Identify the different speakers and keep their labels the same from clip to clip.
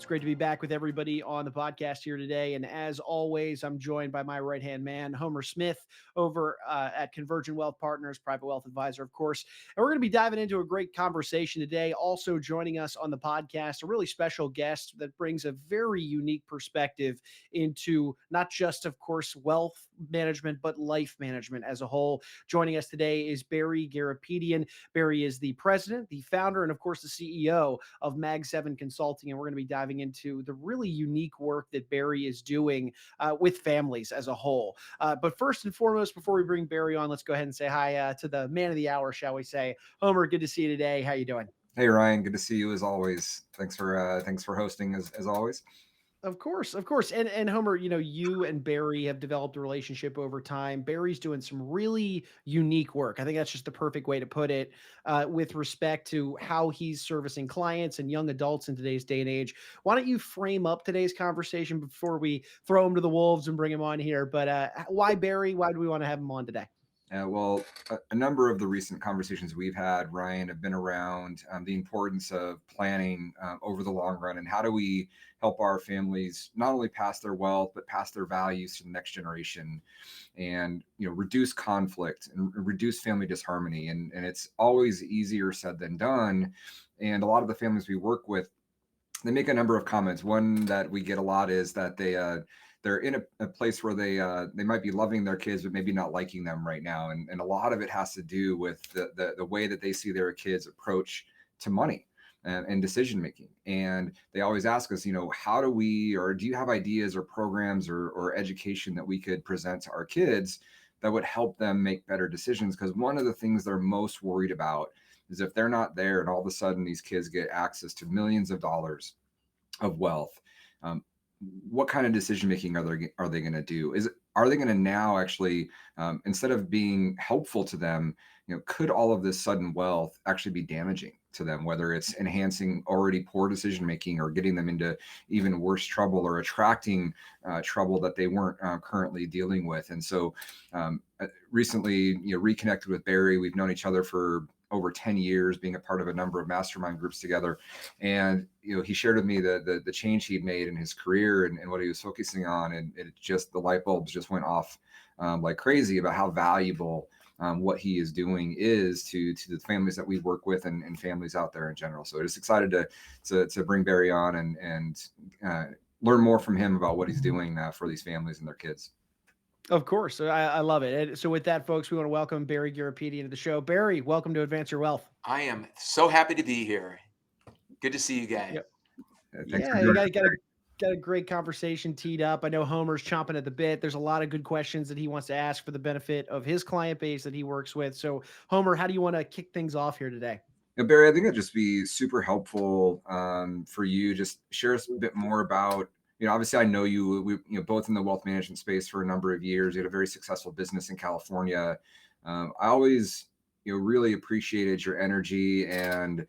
Speaker 1: It's great to be back with everybody on the podcast here today. And as always, I'm joined by my right hand man, Homer Smith, over at Convergent Wealth Partners, private wealth advisor, of course. And we're going to be diving into a great conversation today. Also joining us on the podcast, a really special guest that brings a very unique perspective into not just, of course, wealth management, but life management as a whole. Joining us today is Barry Garapedian. Barry is the president, the founder, and of course, the CEO of Mag 7 Consulting. And we're going to be diving into the really unique work that Barry is doing with families as a whole. But first and foremost, before we bring Barry on, let's go ahead and say hi to the man of the hour, shall we say. Homer, good to see you today. How you doing?
Speaker 2: Hey Ryan, good to see you as always. Thanks for hosting as always.
Speaker 1: Of course, of course. And Homer, you and Barry have developed a relationship over time. Barry's doing some really unique work. I think that's just the perfect way to put it, with respect to how he's servicing clients and young adults in today's day and age. Why don't you frame up today's conversation before we throw him to the wolves and bring him on here? But why Barry? Why do we want to have him on today?
Speaker 2: A number of the recent conversations we've had, Ryan, have been around the importance of planning over the long run, and how do we help our families not only pass their wealth but pass their values to the next generation, and reduce conflict and reduce family disharmony. And it's always easier said than done. And a lot of the families we work with, they make a number of comments. One that we get a lot is that they're in a place where they might be loving their kids, but maybe not liking them right now. And a lot of it has to do with the way that they see their kids approach to money and decision making. And they always ask us, how do we, or do you have ideas or programs or education that we could present to our kids that would help them make better decisions? Because one of the things they're most worried about is if they're not there and all of a sudden these kids get access to millions of dollars of wealth, what kind of decision making are they going to do? Are they going to now actually, instead of being helpful to them, could all of this sudden wealth actually be damaging to them, whether it's enhancing already poor decision making or getting them into even worse trouble or attracting trouble that they weren't currently dealing with? And so recently, reconnected with Barry. We've known each other for over 10 years, being a part of a number of mastermind groups together. And, he shared with me the change he'd made in his career and what he was focusing on. And it just, the light bulbs just went off like crazy about how valuable what he is doing is to the families that we work with and families out there in general. So just excited to bring Barry on and learn more from him about what he's doing for these families and their kids.
Speaker 1: Of course. I love it. And so with that, folks, we want to welcome Barry Garapedian to the show. Barry, welcome to Advance Your Wealth.
Speaker 3: I am so happy to be here. Good to see you guys.
Speaker 1: Yep.
Speaker 2: Thanks for
Speaker 1: Yeah, you
Speaker 2: joining.
Speaker 1: got a great conversation teed up. I know Homer's chomping at the bit. There's a lot of good questions that he wants to ask for the benefit of his client base that he works with. So, Homer, how do you want to kick things off here today?
Speaker 2: Barry, I think it'd just be super helpful for you. Just share us a bit more about, obviously I know you, both in the wealth management space for a number of years. You had a very successful business in California. I always, really appreciated your energy and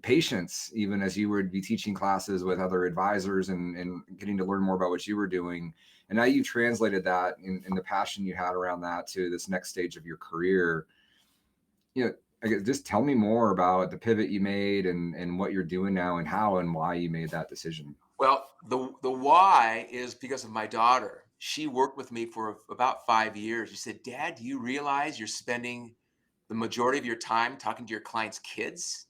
Speaker 2: patience, even as you would be teaching classes with other advisors and getting to learn more about what you were doing. And now you translated that in the passion you had around that to this next stage of your career. I guess just tell me more about the pivot you made and what you're doing now and how and why you made that decision.
Speaker 3: Well, the why is because of my daughter. She worked with me for about 5 years. She said, "Dad, do you realize you're spending the majority of your time talking to your clients' kids?"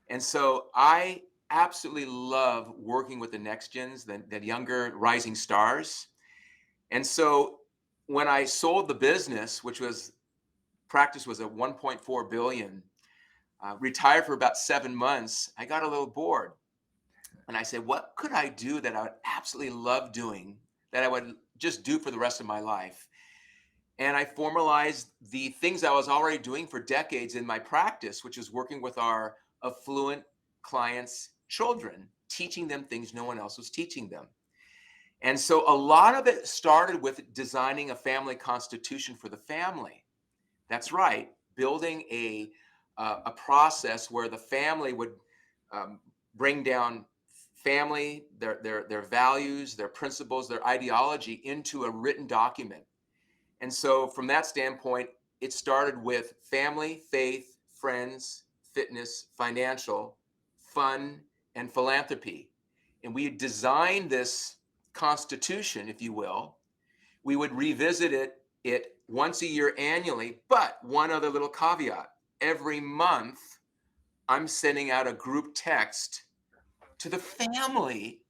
Speaker 3: And so I absolutely love working with the next gens, the younger rising stars. And so when I sold the business, which was practice was at 1.4 billion, retired for about 7 months, I got a little bored. And I said, what could I do that I would absolutely love doing, that I would just do for the rest of my life? And I formalized the things I was already doing for decades in my practice, which is working with our affluent clients' children, teaching them things no one else was teaching them. And so a lot of it started with designing a family constitution for the family. That's right, building a process where the family would bring down family, their values, their principles, their ideology into a written document. And so from that standpoint, it started with family, faith, friends, fitness, financial, fun, and philanthropy. And we designed this constitution, if you will. We would revisit it once a year annually, but one other little caveat. Every month, I'm sending out a group text to the family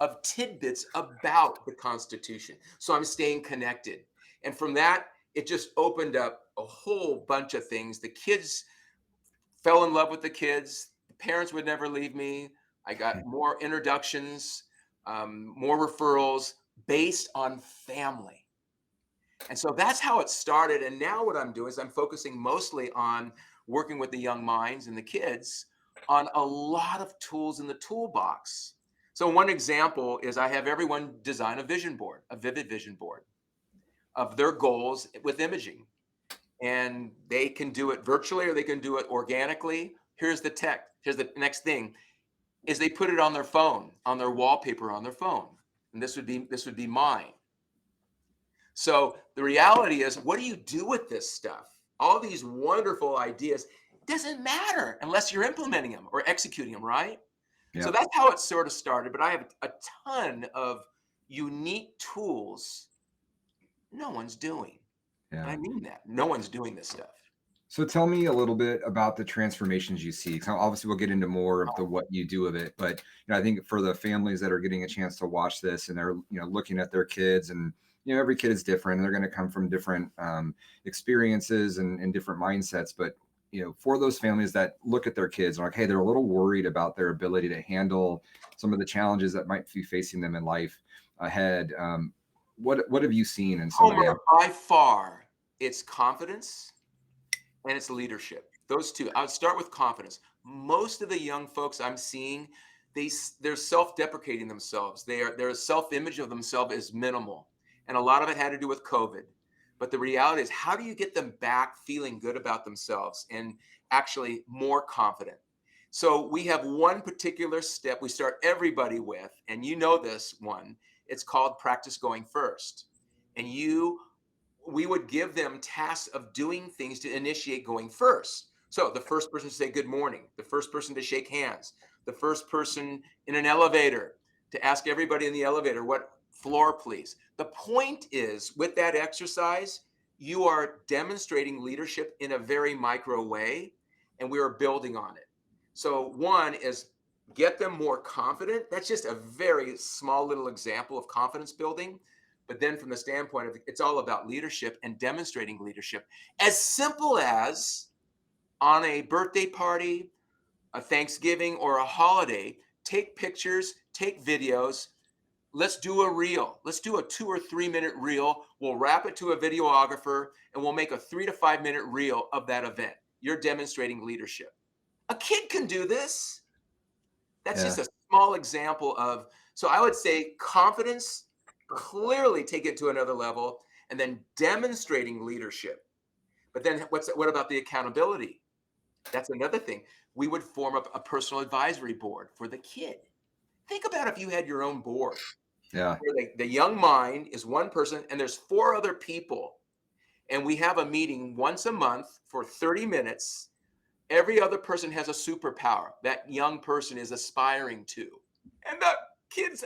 Speaker 3: of tidbits about the Constitution. So I'm staying connected. And from that, it just opened up a whole bunch of things. The kids fell in love with the kids. The parents would never leave me. I got more introductions, more referrals based on family. And so that's how it started. And now what I'm doing is I'm focusing mostly on working with the young minds and the kids on a lot of tools in the toolbox. So one example is I have everyone design a vision board, a vivid vision board of their goals with imaging. And they can do it virtually or they can do it organically. Here's the tech. Here's the next thing is they put it on their phone, on their wallpaper on their phone. And this would be mine. So the reality is, what do you do with this stuff? All these wonderful ideas, it doesn't matter unless you're implementing them or executing them, right? So that's how it sort of started. But I have a ton of unique tools no one's doing. And I mean that. No one's doing this stuff.
Speaker 2: So tell me a little bit about the transformations you see. So obviously we'll get into more of the what you do with it, but I think for the families that are getting a chance to watch this and they're looking at their kids, and every kid is different and they're going to come from different experiences and different mindsets. But for those families that look at their kids and are like, hey, they're a little worried about their ability to handle some of the challenges that might be facing them in life ahead. What have you seen in some of the
Speaker 3: by far, it's confidence and it's leadership. Those two. I would start with confidence. Most of the young folks I'm seeing, they're self-deprecating themselves. Their self-image of themselves is minimal. And a lot of it had to do with COVID. But the reality is, how do you get them back feeling good about themselves and actually more confident? So we have one particular step we start everybody with, and you know this one. It's called practice going first. And we would give them tasks of doing things to initiate going first. So the first person to say good morning, the first person to shake hands, the first person in an elevator to ask everybody in the elevator, what floor, please. The point is, with that exercise, you are demonstrating leadership in a very micro way, and we are building on it. So one is get them more confident. That's just a very small little example of confidence building. But then from the standpoint of it's all about leadership and demonstrating leadership, as simple as on a birthday party, a Thanksgiving, or a holiday, take pictures, take videos. Let's do a reel. Let's do a 2 or 3 minute reel. We'll wrap it to a videographer and we'll make a 3 to 5 minute reel of that event. You're demonstrating leadership. A kid can do this. That's just a small example of, so I would say confidence, clearly take it to another level, and then demonstrating leadership. But then what about the accountability? That's another thing. We would form up a personal advisory board for the kid. Think about if you had your own board.
Speaker 2: Yeah.
Speaker 3: Where the young mind is one person and there's 4 other people. And we have a meeting once a month for 30 minutes. Every other person has a superpower that young person is aspiring to. And the kid's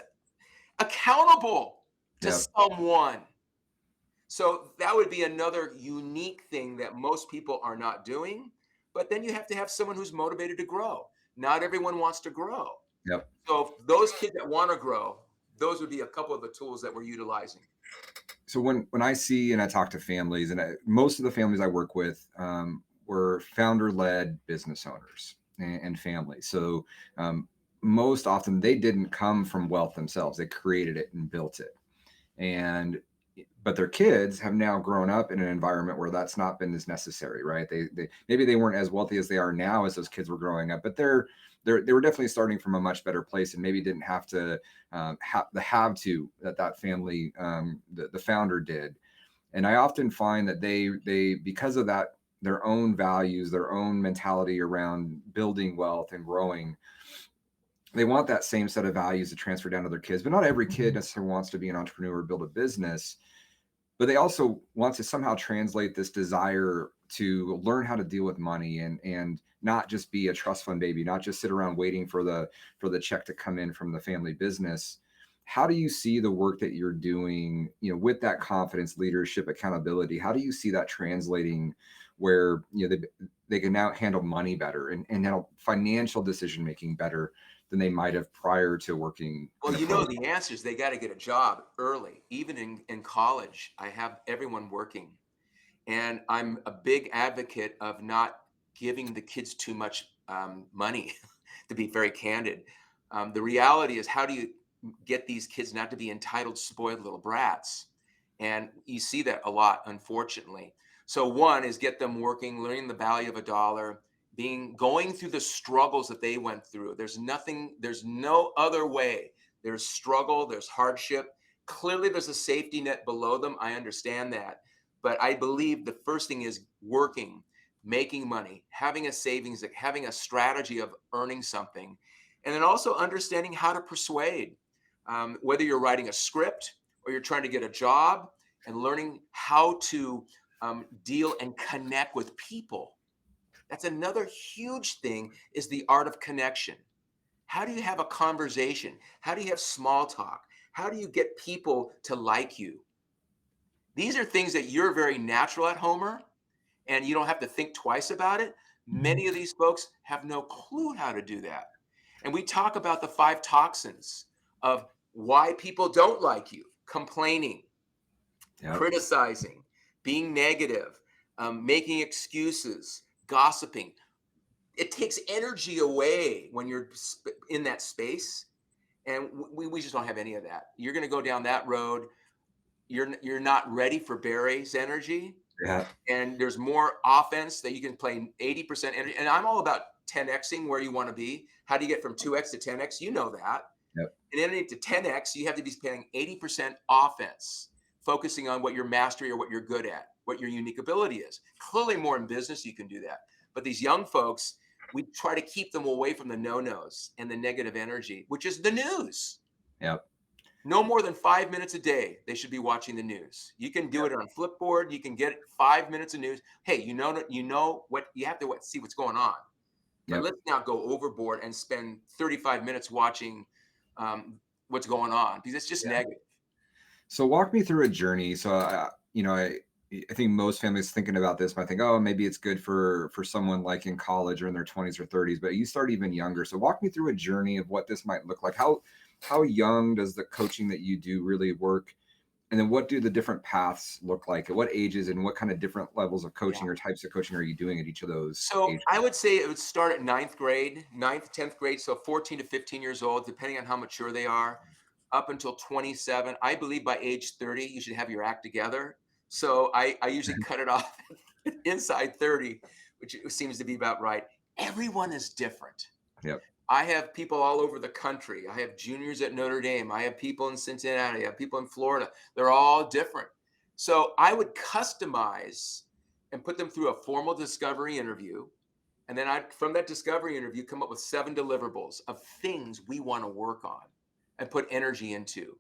Speaker 3: accountable to someone. So that would be another unique thing that most people are not doing. But then you have to have someone who's motivated to grow. Not everyone wants to grow.
Speaker 2: Yep.
Speaker 3: So those kids that want to grow, those would be a couple of the tools that we're utilizing.
Speaker 2: So when I see and I talk to families, and most of the families I work with were founder-led business owners and families. So most often they didn't come from wealth themselves. They created it and built it. But their kids have now grown up in an environment where that's not been as necessary, right? They maybe they weren't as wealthy as they are now as those kids were growing up, but they were definitely starting from a much better place and maybe didn't have to have to that family, the founder did. And I often find that they because of that, their own values, their own mentality around building wealth and growing, they want that same set of values to transfer down to their kids. But not every kid necessarily wants to be an entrepreneur or build a business, but they also want to somehow translate this desire to learn how to deal with money and not just be a trust fund baby, not just sit around waiting for the check to come in from the family business. How do you see the work that you're doing, with that confidence, leadership, accountability? How do you see that translating where, they can now handle money better and handle financial decision making better than they might have prior to working
Speaker 3: Well,
Speaker 2: in a program?
Speaker 3: the answer is they got to get a job early. Even in college, I have everyone working. And I'm a big advocate of not giving the kids too much money, to be very candid. The reality is, how do you get these kids not to be entitled, spoiled little brats? And you see that a lot, unfortunately. So one is get them working, learning the value of a dollar, going through the struggles that they went through. There's no other way. There's struggle, there's hardship. Clearly, there's a safety net below them. I understand that. But I believe the first thing is working, making money, having a savings, having a strategy of earning something, and then also understanding how to persuade. Whether you're writing a script or you're trying to get a job, and learning how to deal and connect with people. That's another huge thing, is the art of connection. How do you have a conversation? How do you have small talk? How do you get people to like you? These are things that you're very natural at, Homer, and you don't have to think twice about it.
Speaker 1: Mhm.
Speaker 3: Many of these folks have no clue how to do that. And we talk about the 5 toxins of why people don't like you: complaining,
Speaker 2: Yep.
Speaker 3: criticizing, being negative, making excuses, gossiping. It takes energy away when you're in that space. And we just don't have any of that. You're going to go down that road. You're not ready for Barry's energy.
Speaker 2: Yeah.
Speaker 3: And there's more offense that you can play 80% energy. And I'm all about 10xing where you want to be. How do you get from 2x to 10x? You know that.
Speaker 2: Yep.
Speaker 3: And then to 10x, you have to be playing 80% offense, focusing on what your mastery or what you're good at, what your unique ability is. Clearly, more in business, you can do that. But these young folks, we try to keep them away from the no-nos and the negative energy, which is the news.
Speaker 2: Yep.
Speaker 3: No more than 5 minutes a day, they should be watching the news. You can do it on Flipboard. You can get 5 minutes of news. Hey, you know what you have to see what's going on. But
Speaker 2: Yep.
Speaker 3: let's not go overboard and spend 35 minutes watching what's going on, because it's just
Speaker 2: Yeah.
Speaker 3: negative.
Speaker 2: So walk me through a journey. So I think most families thinking about this might think, oh, maybe it's good for someone like in college or in their 20s or 30s, but you start even younger. So walk me through a journey of what this might look like. How young does the coaching that you do really work? And then what do the different paths look like? At what ages and what kind of different levels of
Speaker 3: Yeah.
Speaker 2: coaching or types of coaching are you doing at each of those
Speaker 3: So
Speaker 2: ages?
Speaker 3: I would say it would start at 10th grade. So 14 to 15 years old, depending on how mature they are, up until 27. I believe by age 30, you should have your act together. So I usually cut it off inside 30, which seems to be about right. Everyone is different.
Speaker 2: Yep.
Speaker 3: I have people all over the country. I have juniors at Notre Dame. I have people in Cincinnati. I have people in Florida. They're all different. So I would customize and put them through a formal discovery interview. And then from that discovery interview, come up with 7 deliverables of things we want to work on and put energy into.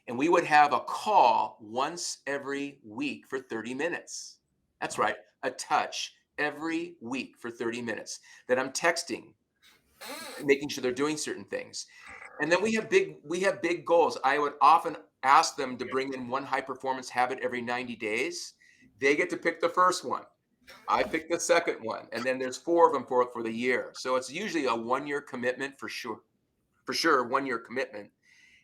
Speaker 3: And we would have a call once every week for 30 minutes. That's right, a touch every week for 30 minutes that I'm texting, making sure they're doing certain things. And then we have big goals. I would often ask them to bring in one high performance habit every 90 days. They get to pick the first one. I pick the second one, and then there's 4 of them for the year. So it's usually a 1-year commitment for sure. For sure, 1-year commitment.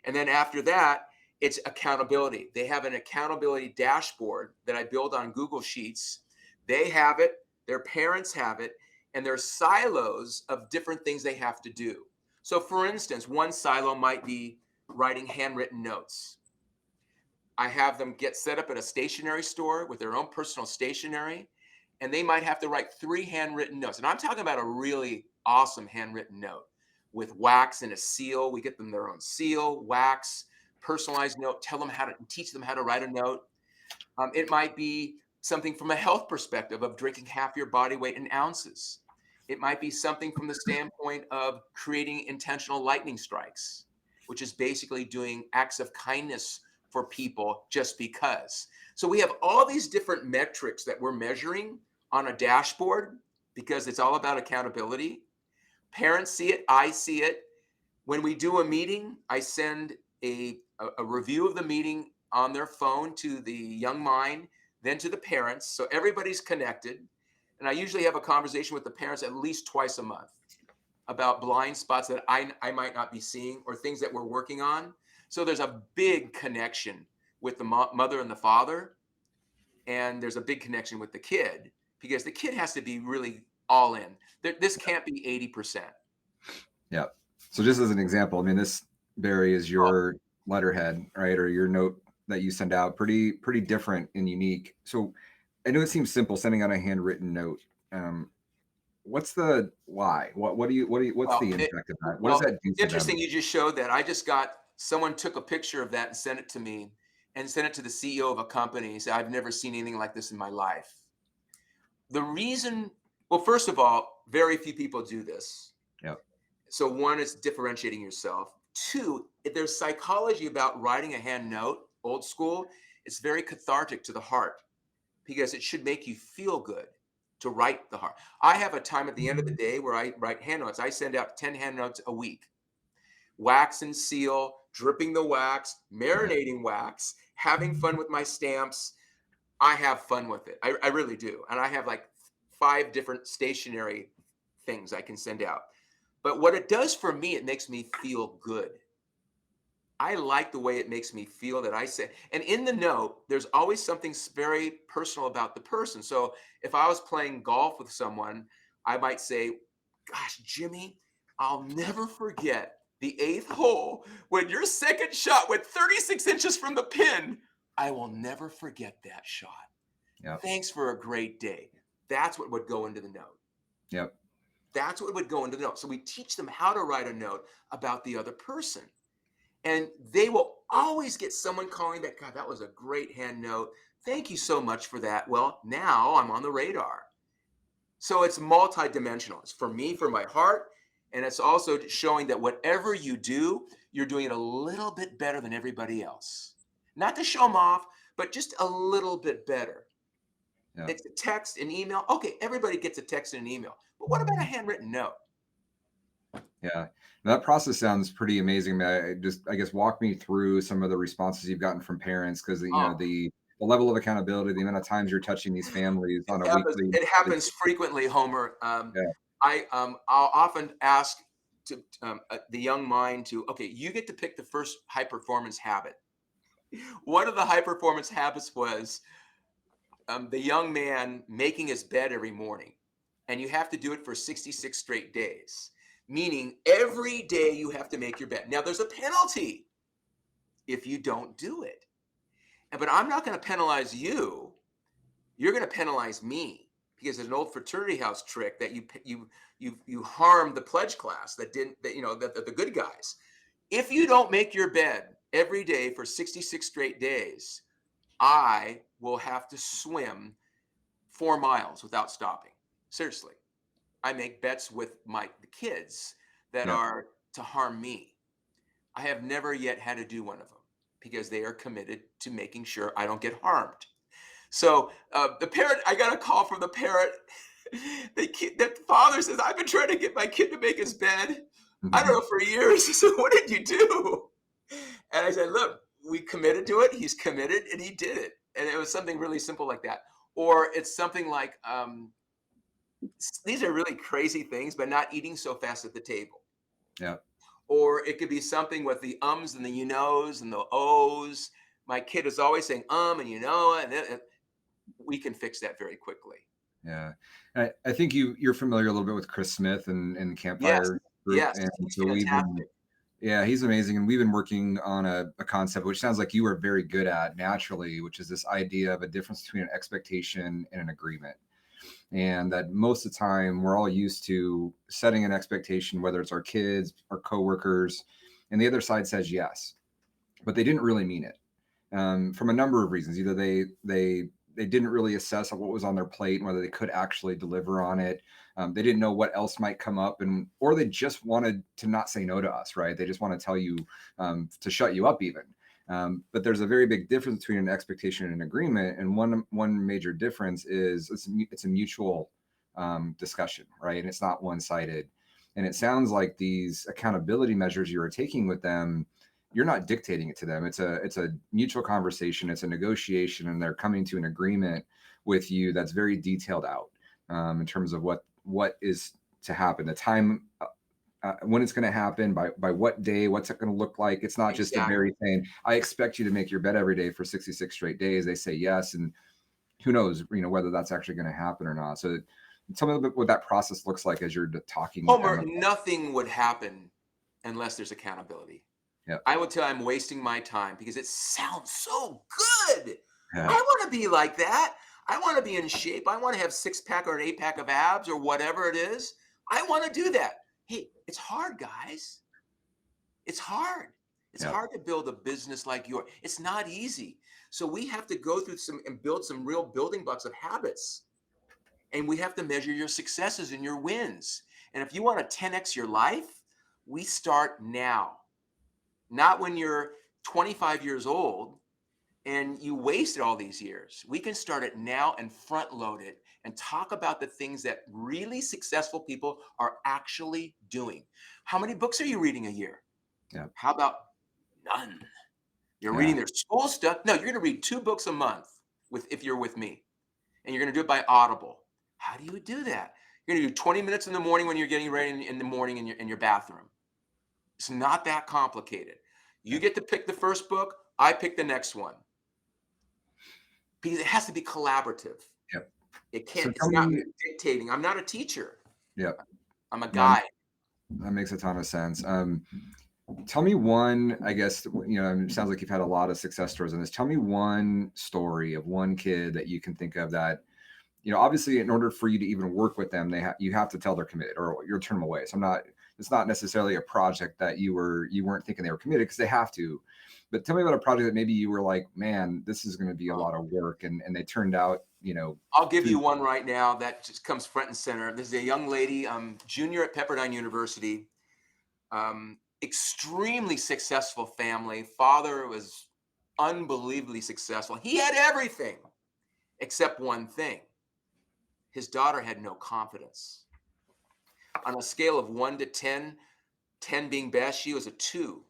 Speaker 3: And then after that, it's accountability. They have an accountability dashboard that I build on Google Sheets. They have it, their parents have it, and there's silos of different things they have to do. So for instance, one silo might be writing handwritten notes. I have them get set up at a stationery store with their own personal stationery, and they might have to write 3 handwritten notes. And I'm talking about a really awesome handwritten note with wax and a seal. We get them their own seal, wax, personalized note, teach them how to write a note. It might be something from a health perspective of drinking half your body weight in ounces. It might be something from the standpoint of creating intentional lightning strikes, which is basically doing acts of kindness for people just because. So we have all these different metrics that we're measuring on a dashboard. because it's all about accountability. Parents see it, I see it. When we do a meeting, I send a review of the meeting on their phone to the young mind, then to the parents. So everybody's connected. And I usually have a conversation with the parents at least twice a month about blind spots that I might not be seeing or things that we're working on. So there's a big connection with the mother and the father. And there's a big connection with the kid because the kid has to be really all in. This can't be 80%.
Speaker 2: Yeah. So just as an example, I mean, this, Barry, is your letterhead, right? Or your note that you send out, pretty different and unique. So I know it seems simple sending out a handwritten note. What's the why? What's
Speaker 3: Well,
Speaker 2: the impact of that? What does
Speaker 3: well,
Speaker 2: that do
Speaker 3: it's
Speaker 2: for them?
Speaker 3: interesting you just showed that. I just got someone took a picture of that and sent it to me and sent it to the CEO of a company. He said, I've never seen anything like this in my life. The reason, well, first of all, very few people do this.
Speaker 2: Yep.
Speaker 3: So one is differentiating yourself. Two, if there's psychology about writing a hand note, old school. It's very cathartic to the heart because it should make you feel good to write the heart. I have a time at the end of the day where I write hand notes. I send out 10 hand notes a week. Wax and seal, dripping the wax, marinating wax, having fun with my stamps. I have fun with it. I really do. And I have like 5 different stationery things I can send out. But what it does for me, it makes me feel good. I like the way it makes me feel that I say, and in the note, there's always something very personal about the person. So if I was playing golf with someone, I might say, gosh, Jimmy, I'll never forget the 8th hole when your second shot went 36 inches from the pin. I will never forget that shot.
Speaker 2: Yep.
Speaker 3: Thanks for a great day. That's what would go into the note.
Speaker 2: Yep.
Speaker 3: That's what would go into the note. So we teach them how to write a note about the other person. And they will always get someone calling back, God, that was a great hand note. Thank you so much for that. Well, now I'm on the radar. So it's multidimensional. It's for me, for my heart. And it's also showing that whatever you do, you're doing it a little bit better than everybody else. Not to show them off, but just a little bit better.
Speaker 2: Yeah.
Speaker 3: It's a text, an email. Okay, everybody gets a text and an email. But what about a handwritten note?
Speaker 2: Yeah. That process sounds pretty amazing. I guess walk me through some of the responses you've gotten from parents, because
Speaker 3: Oh,
Speaker 2: the level of accountability, the amount of times you're touching these families on a weekly.
Speaker 3: it happens frequently, Homer.
Speaker 2: Yeah.
Speaker 3: I'll often ask the young mind to, okay, you get to pick the first high performance habit. One of the high performance habits was the young man making his bed every morning, and you have to do it for 66 straight days, meaning every day you have to make your bed. Now, there's a penalty if you don't do it, but I'm not going to penalize you. You're going to penalize me because there's an old fraternity house trick that you harmed the pledge class that didn't that that the good guys. If you don't make your bed every day for 66 straight days, I will have to swim 4 miles without stopping. Seriously. I make bets with the kids that
Speaker 2: Yeah.
Speaker 3: are to harm me. I have never yet had to do one of them because they are committed to making sure I don't get harmed. So the parent, I got a call from the parent. The father says, I've been trying to get my kid to make his bed. I don't know, for years. He said, what did you do? And I said, look, we committed to it. He's committed and he did it. And it was something really simple like that. Or it's something like, these are really crazy things, but not eating so fast at the table.
Speaker 2: Yeah.
Speaker 3: Or it could be something with the ums and the you knows and the ohs. My kid is always saying and you know, and we can fix that very quickly.
Speaker 2: Yeah. I think you're familiar a little bit with Chris Smith and
Speaker 3: Yes,
Speaker 2: Campfire Group.
Speaker 3: yes,
Speaker 2: And
Speaker 3: he's
Speaker 2: so
Speaker 3: fantastic.
Speaker 2: yeah, he's amazing. And we've been working on a concept, which sounds like you are very good at naturally, which is this idea of a difference between an expectation and an agreement. And that most of the time we're all used to setting an expectation, whether it's our kids, our coworkers, and the other side says yes, but they didn't really mean it, from a number of reasons. Either they didn't really assess what was on their plate and whether they could actually deliver on it. They didn't know what else might come up, or they just wanted to not say no to us, right? They just want to tell you, to shut you up even. But there's a very big difference between an expectation and an agreement. And one major difference is it's a mutual discussion, right? And it's not one-sided. And it sounds like these accountability measures you're taking with them, you're not dictating it to them. It's a mutual conversation. It's a negotiation, and they're coming to an agreement with you that's very detailed out in terms of what is to happen, the time, when it's going to happen, by what day, what's it going to look like. It's not just a
Speaker 3: Exactly.
Speaker 2: very saying, I expect you to make your bed every day for 66 straight days. They say yes, and who knows, whether that's actually going to happen or not. So tell me a little bit what that process looks like as you're talking with them
Speaker 3: Homer,
Speaker 2: about.
Speaker 3: nothing would happen unless there's accountability.
Speaker 2: Yeah.
Speaker 3: I would tell you I'm wasting my time because it sounds so good.
Speaker 2: Yeah.
Speaker 3: I want to be like that. I want to be in shape. I want to have 6-pack or an 8-pack of abs or whatever it is. I want to do that. Hey, it's hard, guys. It's hard. It's
Speaker 2: Yeah.
Speaker 3: hard to build a business like yours. It's not easy. So we have to go through some and build some real building blocks of habits. And we have to measure your successes and your wins. And if you want to 10x your life, we start now. Not when you're 25 years old and you wasted all these years. We can start it now and front load it and talk about the things that really successful people are actually doing. How many books are you reading a year?
Speaker 2: Yeah.
Speaker 3: How about none? You're
Speaker 2: Yeah.
Speaker 3: reading their school stuff. No, you're going to read 2 books a month if you're with me, and you're going to do it by Audible. How do you do that? You're going to do 20 minutes in the morning when you're getting ready in the morning in your bathroom. It's not that complicated. You get to pick the first book. I pick the next one. Because it has to be collaborative.
Speaker 2: Yep.
Speaker 3: It
Speaker 2: So
Speaker 3: can't,
Speaker 2: tell
Speaker 3: it's not
Speaker 2: me,
Speaker 3: dictating. I'm not a teacher.
Speaker 2: yep.
Speaker 3: I'm a
Speaker 2: No,
Speaker 3: guide.
Speaker 2: that makes a ton of sense. Tell me one, I guess, it sounds like you've had a lot of success stories on this. Tell me one story of one kid that you can think of that, obviously in order for you to even work with them, you have to tell they're committed or you'll turn them away. So it's not necessarily a project that you weren't thinking they were committed, because they have to. But tell me about a project that maybe you were like, man, this is going to be a lot of work, and they turned out,
Speaker 3: I'll give you
Speaker 2: through.
Speaker 3: one right now that just comes front and center. This is a young lady, junior at Pepperdine University, extremely successful family. Father was unbelievably successful. He had everything except one thing. His daughter had no confidence. On a scale of 1 to 10, 10 being best, she was a 2.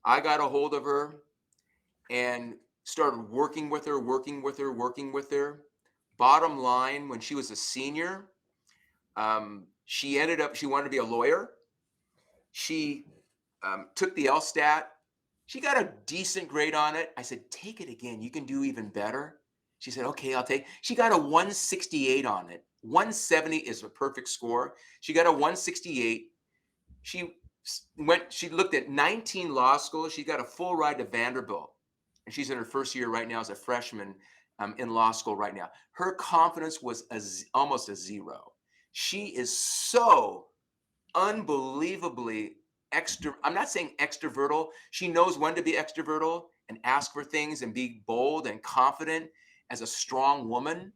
Speaker 3: I got a hold of her and started working with her. Bottom line, when she was a senior, she wanted to be a lawyer. She took the LSTAT. She got a decent grade on it. I said, take it again. You can do even better. She said, okay, I'll take. She got a 168 on it. 170 is a perfect score. She got a 168. She looked at 19 law schools. She got a full ride to Vanderbilt. And she's in her first year right now as a freshman in law school right now. Her confidence was almost a 0. She is so unbelievably I'm not saying extrovertal. She knows when to be extrovertal and ask for things and be bold and confident as a strong woman.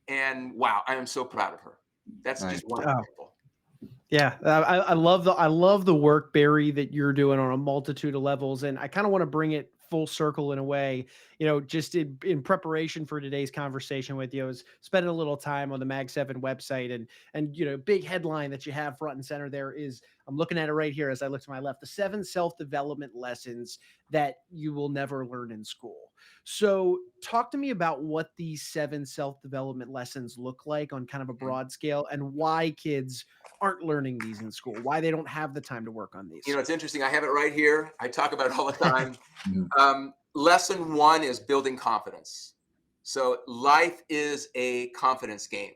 Speaker 3: And wow, I am so proud of her. That's
Speaker 2: Nice.
Speaker 3: just one
Speaker 1: Oh,
Speaker 3: example.
Speaker 1: yeah, I love the work, Barry, that you're doing on a multitude of levels, and I kind of want to bring it full circle in a way. Just in preparation for today's conversation with you, I was spending a little time on the Mag 7 website, and big headline that you have front and center there is, I'm looking at it right here as I look to my left, the 7 self-development lessons that you will never learn in school. So talk to me about what these 7 self-development lessons look like on kind of a broad scale, and why kids aren't learning these in school, why they don't have the time to work on these.
Speaker 3: It's interesting. I have it right here. I talk about it all the time.
Speaker 2: Mhm.
Speaker 3: Lesson 1 is building confidence. So life is a confidence game.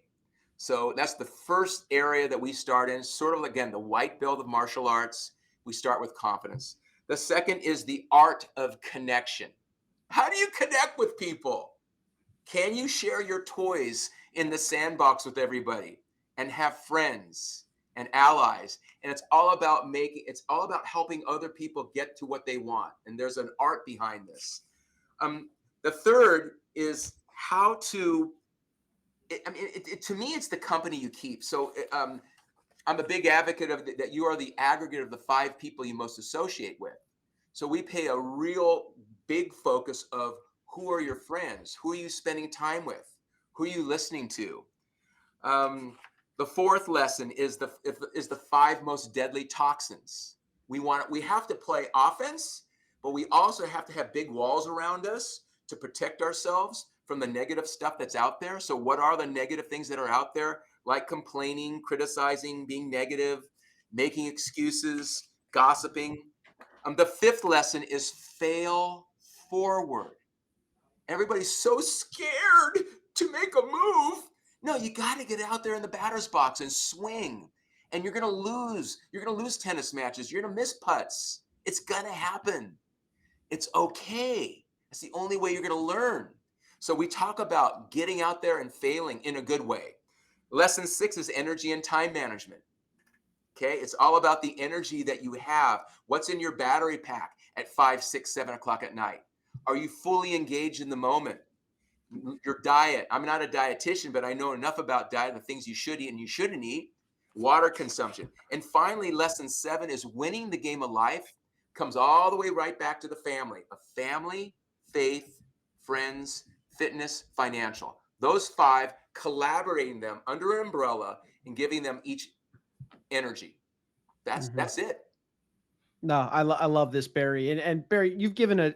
Speaker 3: So that's the first area that we start in, sort of, again, the white belt of martial arts. We start with confidence. The second is the art of connection. How do you connect with people? Can you share your toys in the sandbox with everybody and have friends and allies? And it's all about helping other people get to what they want. And there's an art behind this. The third is how to, to me, it's the company you keep. So I'm a big advocate of that you are the aggregate of the 5 people you most associate with. So we pay a real big focus of who are your friends? Who are you spending time with? Who are you listening to? The fourth lesson is the five most deadly toxins. We have to play offense, but we also have to have big walls around us to protect ourselves from the negative stuff that's out there. So what are the negative things that are out there? Like complaining, criticizing, being negative, making excuses, gossiping. The fifth lesson is fail forward. Everybody's so scared to make a move. No, you got to get out there in the batter's box and swing. And you're going to lose. You're going to lose tennis matches. You're going to miss putts. It's going to happen. It's okay. It's the only way you're going to learn. So we talk about getting out there and failing in a good way. Lesson 6 is energy and time management. Okay, it's all about the energy that you have. What's in your battery pack at 5, 6, 7 o'clock at night? Are you fully engaged in the moment? Your diet. I'm not a dietitian, but I know enough about diet, the things you should eat and you shouldn't eat. Water consumption. And finally, lesson 7 is winning the game of life comes all the way right back to the family. A family, faith, friends, fitness, financial. Those 5, collaborating them under an umbrella and giving them each energy. That's it.
Speaker 1: No, I love this, Barry. And Barry, you've given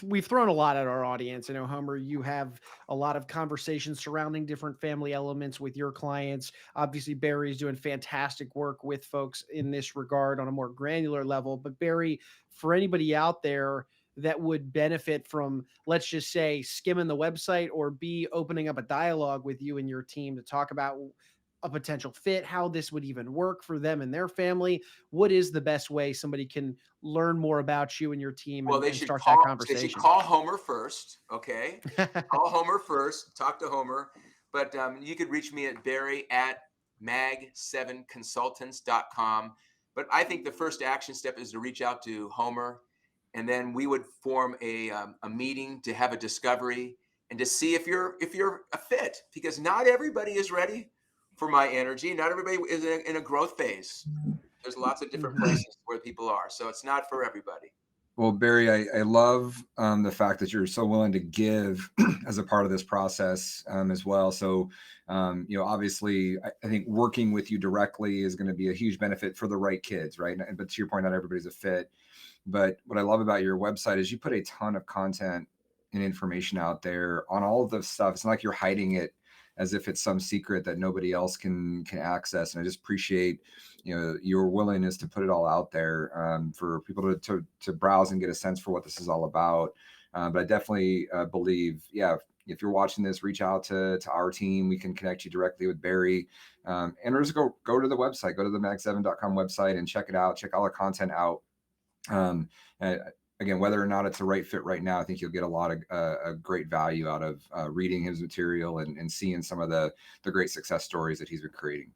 Speaker 1: we've thrown a lot at our audience. I know, Homer, you have a lot of conversations surrounding different family elements with your clients. Obviously, Barry's doing fantastic work with folks in this regard on a more granular level. But Barry, for anybody out there that would benefit from, let's just say, skimming the website or be opening up a dialogue with you and your team to talk about a potential fit, how this would even work for them and their family, what is the best way somebody can learn more about you and your team
Speaker 3: Well,
Speaker 1: and start that
Speaker 3: they should
Speaker 1: conversation?
Speaker 3: call Homer first, okay? Call Homer first, talk to Homer. But you could reach me at Barry at mag7consultants.com. But I think the first action step is to reach out to Homer, and then we would form a meeting to have a discovery and to see if you're a fit, because not everybody is ready for my energy. Not everybody is in a growth phase. There's lots of different places where people are. So it's not for everybody.
Speaker 2: Well, Barry, I love the fact that you're so willing to give as a part of this process as well. So, obviously, I think working with you directly is going to be a huge benefit for the right kids, right? But to your point, not everybody's a fit. But what I love about your website is you put a ton of content and information out there on all of the stuff. It's not like you're hiding it as if it's some secret that nobody else can access. And I just appreciate your willingness to put it all out there for people to browse and get a sense for what this is all about. But I definitely believe, if you're watching this, reach out to our team. We can connect you directly with Barry, and just go to the website, go to the mag7.com website and check it out. Check all the content out. And again, whether or not it's the right fit right now, I think you'll get a lot of great value out of reading his material and seeing some of the great success stories that he's been creating.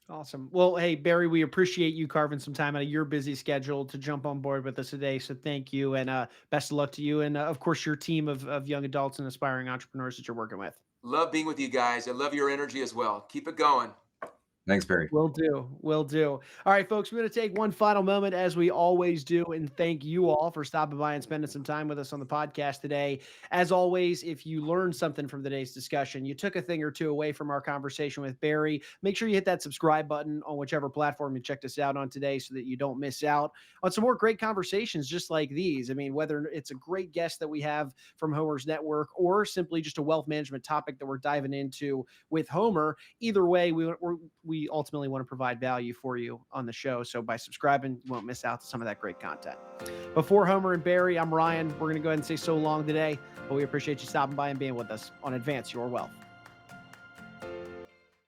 Speaker 1: Awesome. Well, hey, Barry, we appreciate you carving some time out of your busy schedule to jump on board with us today. So thank you, and best of luck to you. And of course, your team of young adults and aspiring entrepreneurs that you're working with.
Speaker 3: Love being with you guys. I love your energy as well. Keep it going.
Speaker 2: Thanks, Barry.
Speaker 1: Will do. Will do. All right, folks, we're going to take one final moment, as we always do, and thank you all for stopping by and spending some time with us on the podcast today. As always, if you learned something from today's discussion, you took a thing or two away from our conversation with Barry, make sure you hit that subscribe button on whichever platform you checked us out on today so that you don't miss out on some more great conversations just like these. I mean, whether it's a great guest that we have from Homer's network or simply just a wealth management topic that we're diving into with Homer, either way, we ultimately want to provide value for you on the show. So by subscribing, you won't miss out to some of that great content. Before Homer and Barry, I'm Ryan. We're going to go ahead and say so long today, but we appreciate you stopping by and being with us on Advance Your Wealth.